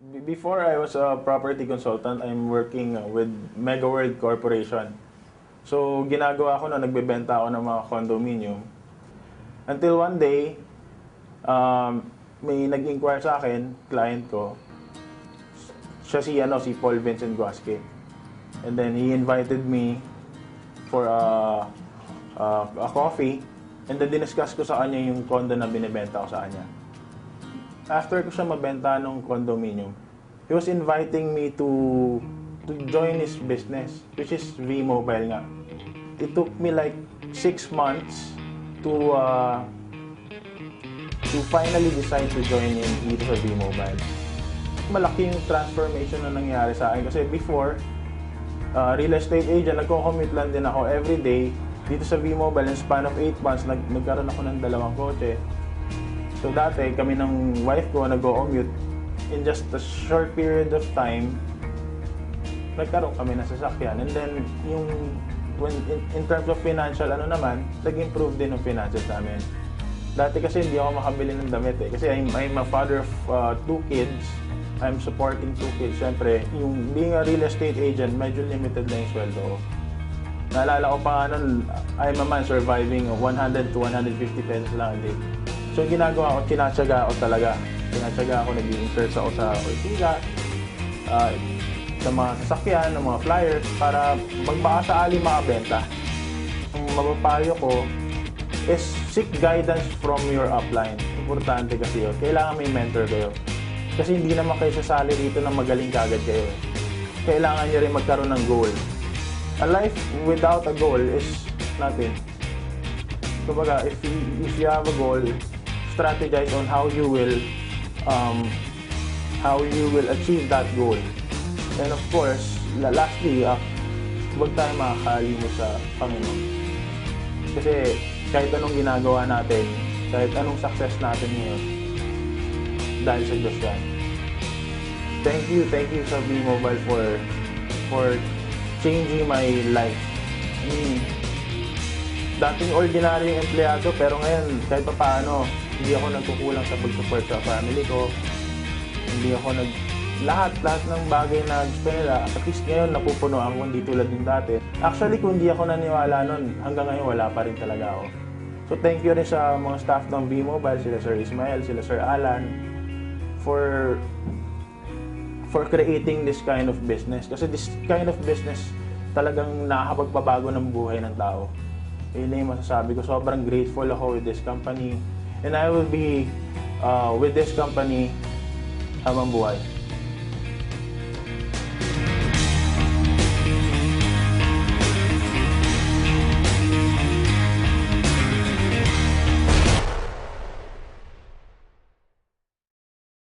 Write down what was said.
Before I was a property consultant, I'm working with Mega World Corporation. So, ginagawa ko na nagbebenta ako ng mga condominium. Until one day, may nag-inquire sa akin, client ko. Siya si Paul Vincent Guasque. And then he invited me for a coffee. And then diniscuss ko sa kanya yung condo na binibenta ko sa kanya. After ko siya mabenta ng condominium, he was inviting me to join his business, which is V-Mobile nga. It took me like 6 months to finally decide to join in dito sa V-Mobile. Malaking transformation na nangyari sa akin kasi before, real estate agent, nagko-commute lang din ako every day. Dito sa V-Mobile, in span of 8 months, nagkaroon ako ng 2 kotse. So dati, kami ng wife ko nag-commute. In just a short period of time, nagkaroon kami ng sasakyan. And then, in terms of financial, nag-improve din yung finances namin. Dati kasi hindi ako makabili ng damit eh. Kasi I'm a father of 2 kids. I'm supporting 2 kids. Siyempre, yung being a real estate agent, medyo limited na yung sweldo ko. Naalala ko pa nga nun, I'm a man surviving 100 to 150 pesos lang a day. So, ginagawa ko, tinatsaga ako talaga. Tinatsaga ako, nag-i-insert ako sa Ortiga, sa mga sasakyan, ng mga flyers, para magbaka sakali makabenta. Ang mapapayo ko is seek guidance from your upline. Importante kasi yun. Kailangan may mentor kayo. Kasi hindi naman kayo sasali dito na magaling kagad kayo. Kailangan nyo rin magkaroon ng goal. A life without a goal is nothing. Kumbaga, if you have a goal, strategize on how you will achieve that goal. And of course, lastly, huwag tayo makakalimot sa Panginoon. Kasi kahit anong ginagawa natin, kahit anong success natin ngayon, dahil sa Diyos yan. Thank you sa V-Mobile for changing my life. Dating ordinary yung empleyado, pero ngayon, kahit pa paano, hindi ako nagkukulang sa pag-support sa family ko. Hindi ako lahat ng bagay na gusto nila, at least ngayon napupunuan ko, hindi tulad ng dati. Actually, kung hindi ako naniwala nun, hanggang ngayon wala pa rin talaga ako. So thank you rin sa mga staff ng V-Mobile, sila Sir Ismael, sila Sir Alan, for creating this kind of business. Kasi this kind of business talagang nakakapagpabago ng buhay ng tao. Yun na yung masasabi ko. Sobrang grateful ako with this company. And I will be with this company habang buhay.